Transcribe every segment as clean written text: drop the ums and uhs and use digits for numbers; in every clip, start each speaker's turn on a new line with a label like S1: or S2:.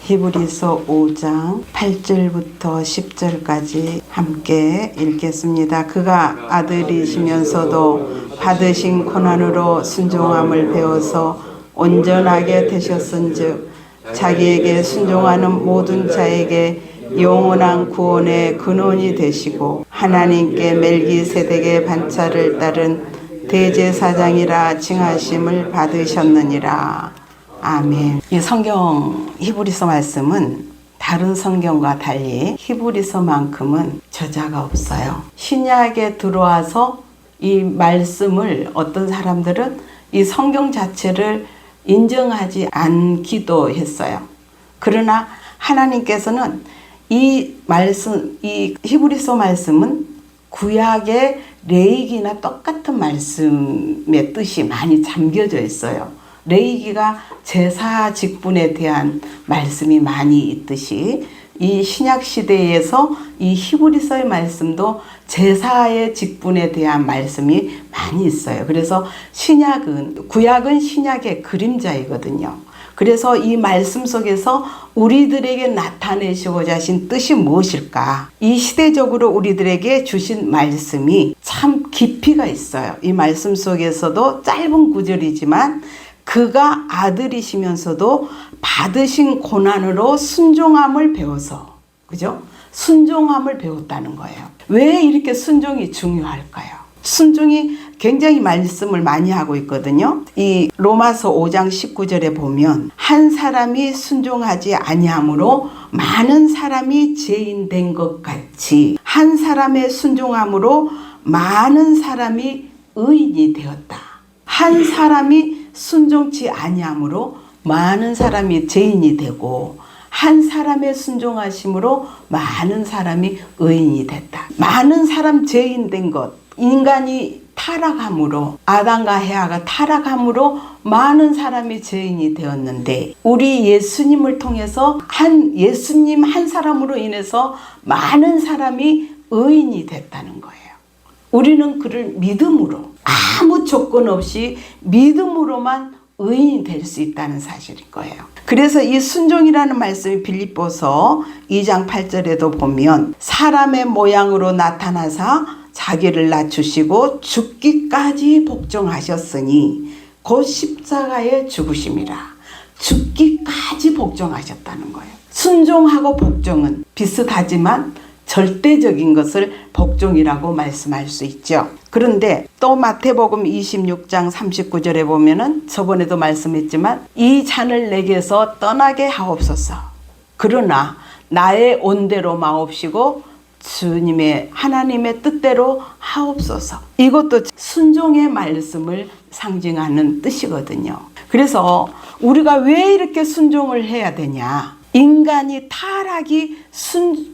S1: 히브리서 5장 8절부터 10절까지 함께 읽겠습니다. 그가 아들이시면서도 받으신 고난으로 순종함을 배워서 온전하게 되셨은즉 자기에게 순종하는 모든 자에게 영원한 구원의 근원이 되시고 하나님께 멜기세덱의 반차를 따른 대제사장이라 칭하심을 받으셨느니라. 아멘. 이 성경 히브리서 말씀은 다른 성경과 달리 히브리서만큼은 저자가 없어요. 신약에 들어와서 이 말씀을 어떤 사람들은 이 성경 자체를 인정하지 않기도 했어요. 그러나 하나님께서는 이 말씀, 이 히브리서 말씀은 구약의 레위기나 똑같은 말씀의 뜻이 많이 잠겨져 있어요. 레위기가 제사 직분에 대한 말씀이 많이 있듯이 이 신약 시대에서 이 히브리서의 말씀도 제사의 직분에 대한 말씀이 많이 있어요. 그래서 구약은 신약의 그림자이거든요. 그래서 이 말씀 속에서 우리들에게 나타내시고자 하신 뜻이 무엇일까? 이 시대적으로 우리들에게 주신 말씀이 참 깊이가 있어요. 이 말씀 속에서도 짧은 구절이지만 그가 아들이시면서도 받으신 고난으로 순종함을 배워서, 그죠? 순종함을 배웠다는 거예요. 왜 이렇게 순종이 중요할까요? 순종이 굉장히 말씀을 많이 하고 있거든요. 이 로마서 5장 19절에 보면 한 사람이 순종하지 아니함으로 많은 사람이 죄인 된 것 같이 한 사람의 순종함으로 많은 사람이 의인이 되었다. 한 사람이 순종치 아니함으로 많은 사람이 죄인이 되고 한 사람의 순종하심으로 많은 사람이 의인이 됐다. 많은 사람 죄인 된 것, 인간이 타락함으로 아담과 헤아가 타락함으로 많은 사람이 죄인이 되었는데 우리 예수님을 통해서 예수님 한 사람으로 인해서 많은 사람이 의인이 됐다는 거예요. 우리는 그를 믿음으로 아무 조건 없이 믿음으로만 의인이 될 수 있다는 사실일 거예요. 그래서 이 순종이라는 말씀이 빌립보서 2장 8절에도 보면 사람의 모양으로 나타나사 자기를 낮추시고 죽기까지 복종하셨으니 곧 십자가에 죽으심이라. 죽기까지 복종하셨다는 거예요. 순종하고 복종은 비슷하지만 절대적인 것을 복종이라고 말씀할 수 있죠. 그런데 또 마태복음 26장 39절에 보면은 저번에도 말씀했지만 이 잔을 내게서 떠나게 하옵소서. 그러나 나의 온대로 마옵시고 주님의 하나님의 뜻대로 하옵소서. 이것도 순종의 말씀을 상징하는 뜻이거든요. 그래서 우리가 왜 이렇게 순종을 해야 되냐? 인간이 타락이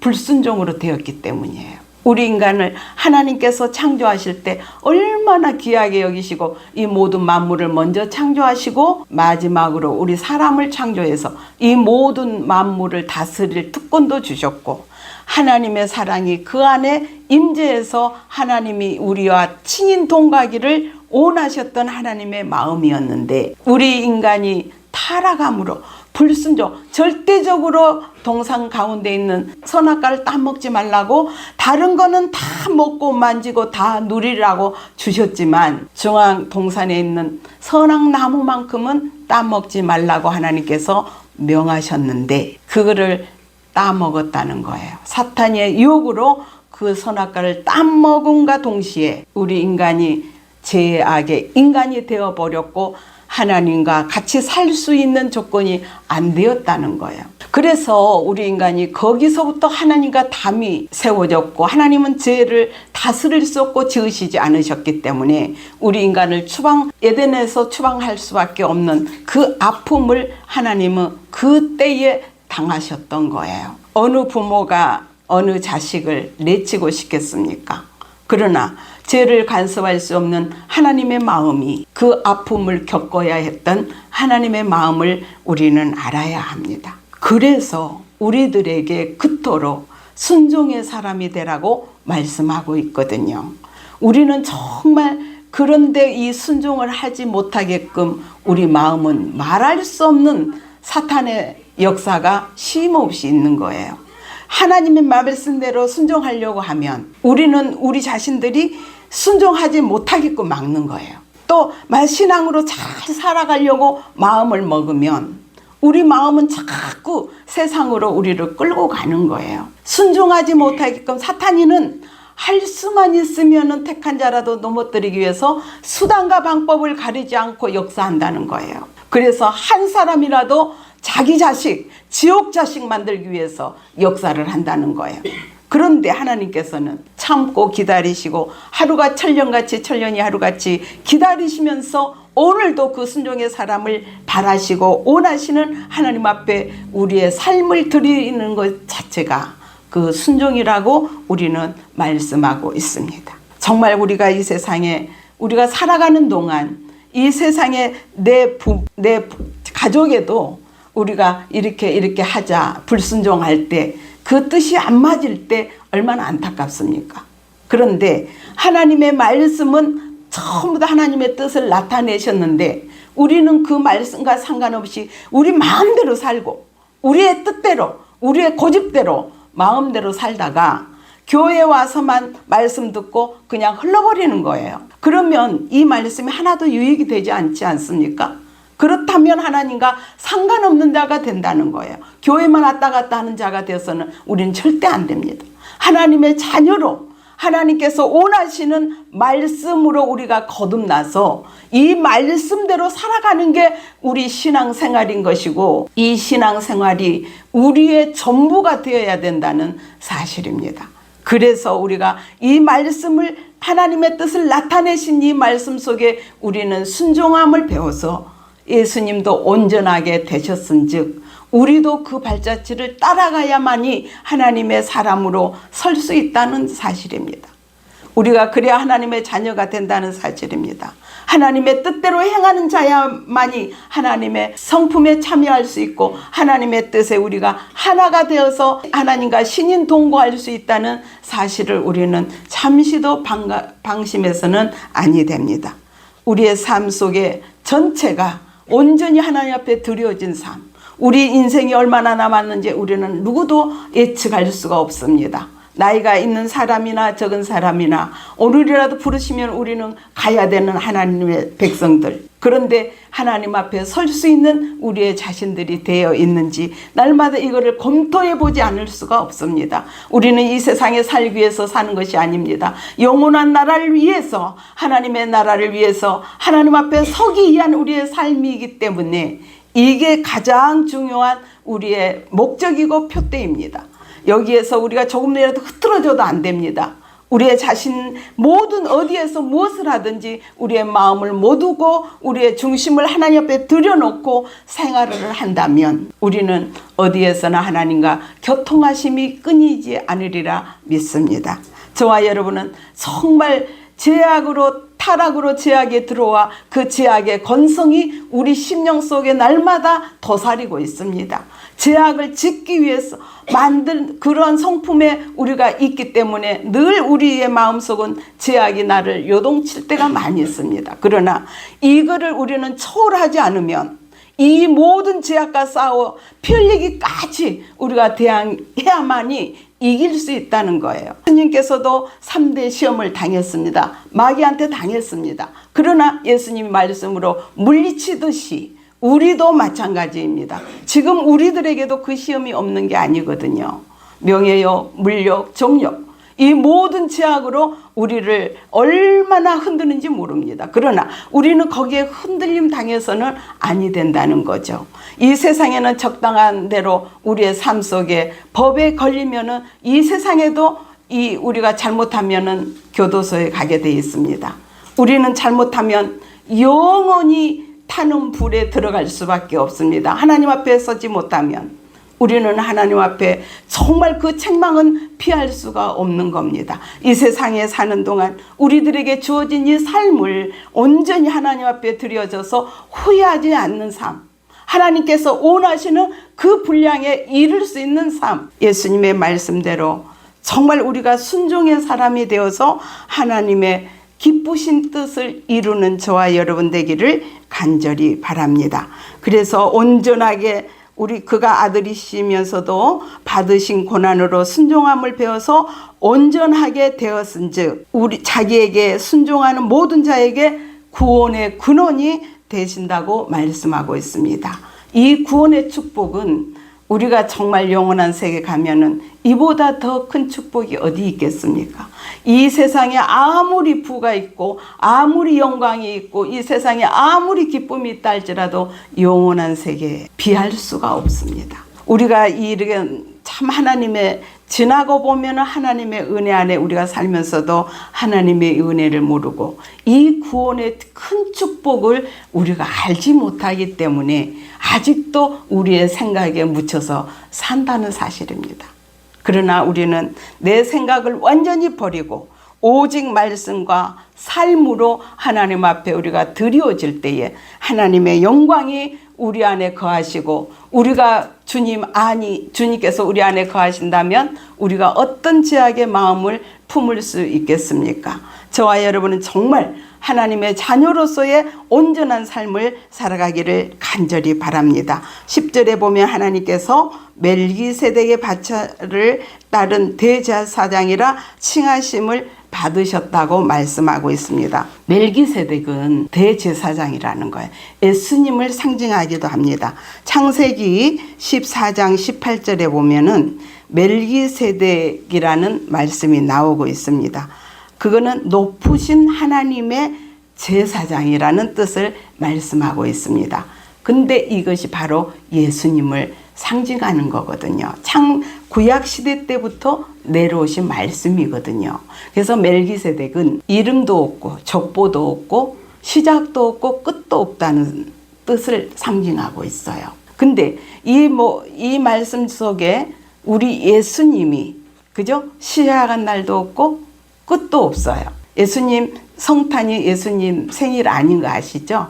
S1: 불순종으로 되었기 때문이에요. 우리 인간을 하나님께서 창조하실 때 얼마나 귀하게 여기시고 이 모든 만물을 먼저 창조하시고 마지막으로 우리 사람을 창조해서 이 모든 만물을 다스릴 특권도 주셨고 하나님의 사랑이 그 안에 임재해서 하나님이 우리와 친인 동거하기를 원하셨던 하나님의 마음이었는데 우리 인간이 타락함으로 불순종, 절대적으로 동상 가운데 있는 선악과를 따먹지 말라고 다른 거는 다 먹고 만지고 다 누리라고 주셨지만 중앙 동산에 있는 선악나무만큼은 따먹지 말라고 하나님께서 명하셨는데 그거를 따먹었다는 거예요. 사탄의 유혹으로 그 선악과를 따먹음과 동시에 우리 인간이 죄악의 인간이 되어버렸고 하나님과 같이 살 수 있는 조건이 안 되었다는 거예요. 그래서 우리 인간이 거기서부터 하나님과 담이 세워졌고 하나님은 죄를 다스릴 수 없고 지으시지 않으셨기 때문에 우리 인간을 에덴에서 추방할 수밖에 없는 그 아픔을 하나님은 그때에 당하셨던 거예요. 어느 부모가 어느 자식을 내치고 싶겠습니까? 그러나 죄를 간섭할 수 없는 하나님의 마음이 그 아픔을 겪어야 했던 하나님의 마음을 우리는 알아야 합니다. 그래서 우리들에게 그토록 순종의 사람이 되라고 말씀하고 있거든요. 우리는 정말 그런데 이 순종을 하지 못하게끔 우리 마음은 말할 수 없는 사탄의 역사가 쉼없이 있는 거예요. 하나님의 말씀대로 순종하려고 하면 우리는 우리 자신들이 순종하지 못하게끔 막는 거예요. 또 신앙으로 잘 살아가려고 마음을 먹으면 우리 마음은 자꾸 세상으로 우리를 끌고 가는 거예요. 순종하지 못하게끔 사탄이는 할 수만 있으면 택한 자라도 넘어뜨리기 위해서 수단과 방법을 가리지 않고 역사한다는 거예요. 그래서 한 사람이라도 자기 자식, 지옥 자식 만들기 위해서 역사를 한다는 거예요. 그런데 하나님께서는 참고 기다리시고 하루가 천년같이 천년이 하루같이 기다리시면서 오늘도 그 순종의 사람을 바라시고 원하시는 하나님 앞에 우리의 삶을 드리는 것 자체가 그 순종이라고 우리는 말씀하고 있습니다. 정말 우리가 이 세상에 우리가 살아가는 동안 이 세상에 내 가족에도 우리가 이렇게 하자 불순종할 때 그 뜻이 안 맞을 때 얼마나 안타깝습니까? 그런데 하나님의 말씀은 전부 다 하나님의 뜻을 나타내셨는데 우리는 그 말씀과 상관없이 우리 마음대로 살고 우리의 뜻대로 우리의 고집대로 마음대로 살다가 교회에 와서만 말씀 듣고 그냥 흘러버리는 거예요. 그러면 이 말씀이 하나도 유익이 되지 않지 않습니까? 그렇다면 하나님과 상관없는 자가 된다는 거예요. 교회만 왔다 갔다 하는 자가 되어서는 우리는 절대 안 됩니다. 하나님의 자녀로 하나님께서 원하시는 말씀으로 우리가 거듭나서 이 말씀대로 살아가는 게 우리 신앙생활인 것이고 이 신앙생활이 우리의 전부가 되어야 된다는 사실입니다. 그래서 우리가 이 말씀을 하나님의 뜻을 나타내신 이 말씀 속에 우리는 순종함을 배워서 예수님도 온전하게 되셨은즉 우리도 그 발자취를 따라가야만이 하나님의 사람으로 설 수 있다는 사실입니다. 우리가 그래야 하나님의 자녀가 된다는 사실입니다. 하나님의 뜻대로 행하는 자야만이 하나님의 성품에 참여할 수 있고 하나님의 뜻에 우리가 하나가 되어서 하나님과 신인 동거할 수 있다는 사실을 우리는 잠시도 방심해서는 아니 됩니다. 우리의 삶 속에 전체가 온전히 하나님 앞에 드려진 삶, 우리 인생이 얼마나 남았는지 우리는 누구도 예측할 수가 없습니다. 나이가 있는 사람이나 적은 사람이나 오늘이라도 부르시면 우리는 가야 되는 하나님의 백성들. 그런데 하나님 앞에 설 수 있는 우리의 자신들이 되어 있는지 날마다 이거를 검토해 보지 않을 수가 없습니다. 우리는 이 세상에 살기 위해서 사는 것이 아닙니다. 영원한 나라를 위해서 하나님의 나라를 위해서 하나님 앞에 서기 위한 우리의 삶이기 때문에 이게 가장 중요한 우리의 목적이고 표대입니다. 여기에서 우리가 조금이라도 흐트러져도 안 됩니다. 우리의 자신 모든 어디에서 무엇을 하든지 우리의 마음을 못 두고 우리의 중심을 하나님 앞에 들여놓고 생활을 한다면 우리는 어디에서나 하나님과 교통하심이 끊이지 않으리라 믿습니다. 저와 여러분은 정말 타락으로 제약에 들어와 그 제약의 건성이 우리 심령 속에 날마다 도사리고 있습니다. 제약을 짓기 위해서 만든 그런 성품에 우리가 있기 때문에 늘 우리의 마음속은 제약이 나를 요동칠 때가 많이 있습니다. 그러나 이거를 우리는 초월하지 않으면 이 모든 제약과 싸워 피 흘리기까지 우리가 대항해야만이 이길 수 있다는 거예요. 예수님께서도 3대 시험을 당했습니다. 마귀한테 당했습니다. 그러나 예수님이 말씀으로 물리치듯이 우리도 마찬가지입니다. 지금 우리들에게도 그 시험이 없는 게 아니거든요. 명예욕, 물욕, 정욕 이 모든 제약으로 우리를 얼마나 흔드는지 모릅니다. 그러나 우리는 거기에 흔들림 당해서는 아니 된다는 거죠. 이 세상에는 적당한 대로 우리의 삶 속에 법에 걸리면은 이 세상에도 우리가 잘못하면은 교도소에 가게 돼 있습니다. 우리는 잘못하면 영원히 타는 불에 들어갈 수밖에 없습니다. 하나님 앞에 서지 못하면 우리는 하나님 앞에 정말 그 책망은 피할 수가 없는 겁니다. 이 세상에 사는 동안 우리들에게 주어진 이 삶을 온전히 하나님 앞에 드려져서 후회하지 않는 삶, 하나님께서 원하시는 그 분량에 이를 수 있는 삶, 예수님의 말씀대로 정말 우리가 순종의 사람이 되어서 하나님의 기쁘신 뜻을 이루는 저와 여러분 되기를 간절히 바랍니다. 그래서 온전하게 그가 아들이시면서도 받으신 고난으로 순종함을 배워서 온전하게 되었은즉 자기에게 순종하는 모든 자에게 구원의 근원이 되신다고 말씀하고 있습니다. 이 구원의 축복은 우리가 정말 영원한 세계 가면은 이보다 더 큰 축복이 어디 있겠습니까? 이 세상에 아무리 부가 있고 아무리 영광이 있고 이 세상에 아무리 기쁨이 있다 할지라도 영원한 세계에 비할 수가 없습니다. 우리가 이렇게 참 하나님의 지나고 보면 하나님의 은혜 안에 우리가 살면서도 하나님의 은혜를 모르고 이 구원의 큰 축복을 우리가 알지 못하기 때문에 아직도 우리의 생각에 묻혀서 산다는 사실입니다. 그러나 우리는 내 생각을 완전히 버리고 오직 말씀과 삶으로 하나님 앞에 우리가 드리워질 때에 하나님의 영광이 우리 안에 거하시고 우리가 주님께서 우리 안에 거하신다면 우리가 어떤 죄악의 마음을 품을 수 있겠습니까? 저와 여러분은 정말 하나님의 자녀로서의 온전한 삶을 살아가기를 간절히 바랍니다. 10절에 보면 하나님께서 멜기세덱의 반차를 따른 대제사장이라 칭하심을 받으셨다고 말씀하고 있습니다. 멜기세덱은 대제사장이라는 거예요. 예수님을 상징하기도 합니다. 창세기 14장 18절에 보면은 멜기세덱이라는 말씀이 나오고 있습니다. 그거는 높으신 하나님의 제사장이라는 뜻을 말씀하고 있습니다. 근데 이것이 바로 예수님을 상징하는 거거든요. 구약 시대 때부터 내려오신 말씀이거든요. 그래서 멜기세덱은 이름도 없고 족보도 없고 시작도 없고 끝도 없다는 뜻을 상징하고 있어요. 근데 이 말씀 속에 우리 예수님이 그죠? 시작한 날도 없고 끝도 없어요. 예수님 성탄이 예수님 생일 아닌 거 아시죠?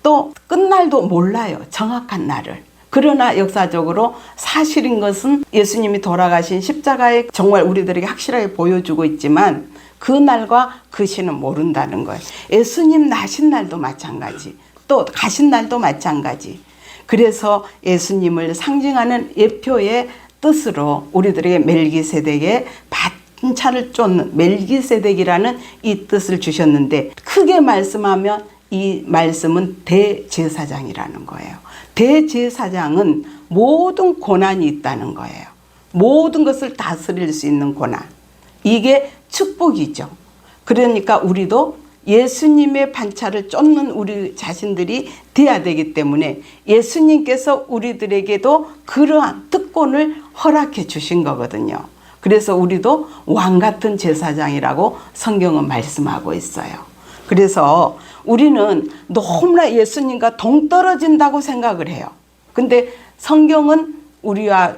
S1: 또 끝날도 몰라요. 정확한 날을. 그러나 역사적으로 사실인 것은 예수님이 돌아가신 십자가에 정말 우리들에게 확실하게 보여주고 있지만 그 날과 그 시는 모른다는 거예요. 예수님 나신 날도 마찬가지, 또 가신 날도 마찬가지. 그래서 예수님을 상징하는 예표의 뜻으로 우리들에게 멜기세덱의 반차를 쫓는 멜기세덱이라는 이 뜻을 주셨는데, 크게 말씀하면 이 말씀은 대제사장이라는 거예요. 대제사장은 모든 고난이 있다는 거예요. 모든 것을 다스릴 수 있는 고난. 이게 축복이죠. 그러니까 우리도 예수님의 반차를 쫓는 우리 자신들이 돼야 되기 때문에 예수님께서 우리들에게도 그러한 특권을 허락해 주신 거거든요. 그래서 우리도 왕 같은 제사장이라고 성경은 말씀하고 있어요. 그래서 우리는 너무나 예수님과 동떨어진다고 생각을 해요. 근데 성경은 우리와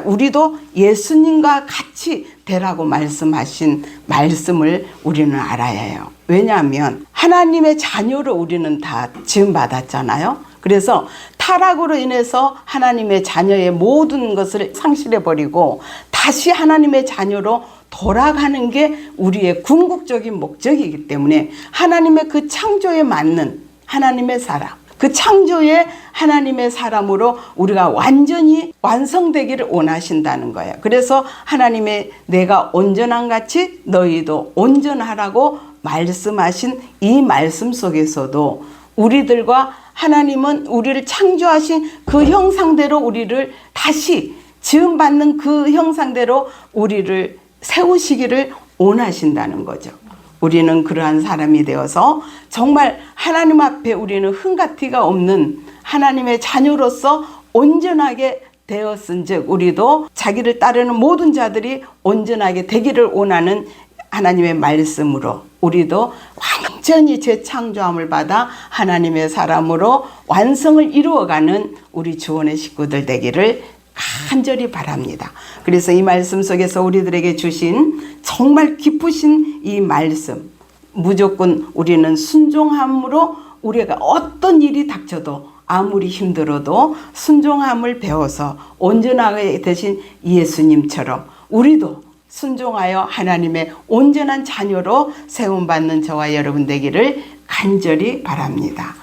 S1: 우리도 예수님과 같이 되라고 말씀하신 말씀을 우리는 알아야 해요. 왜냐하면 하나님의 자녀로 우리는 다 지음받았잖아요. 그래서 타락으로 인해서 하나님의 자녀의 모든 것을 상실해버리고 다시 하나님의 자녀로 돌아가는 게 우리의 궁극적인 목적이기 때문에 하나님의 그 창조에 맞는 하나님의 사람, 그 창조의 하나님의 사람으로 우리가 완전히 완성되기를 원하신다는 거예요. 그래서 하나님의 내가 온전한 같이 너희도 온전하라고 말씀하신 이 말씀 속에서도 우리들과 하나님은 우리를 창조하신 그 형상대로 우리를 다시 지음받는 그 형상대로 우리를 세우시기를 원하신다는 거죠. 우리는 그러한 사람이 되어서 정말 하나님 앞에 우리는 흠가티가 없는 하나님의 자녀로서 온전하게 되었은즉 우리도 자기를 따르는 모든 자들이 온전하게 되기를 원하는 하나님의 말씀으로 우리도 완전히 재창조함을 받아 하나님의 사람으로 완성을 이루어가는 우리 주원의 식구들 되기를 간절히 바랍니다. 그래서 이 말씀 속에서 우리들에게 주신 정말 기쁘신 이 말씀, 무조건 우리는 순종함으로 우리가 어떤 일이 닥쳐도 아무리 힘들어도 순종함을 배워서 온전하게 되신 예수님처럼 우리도 순종하여 하나님의 온전한 자녀로 세움받는 저와 여러분 되기를 간절히 바랍니다.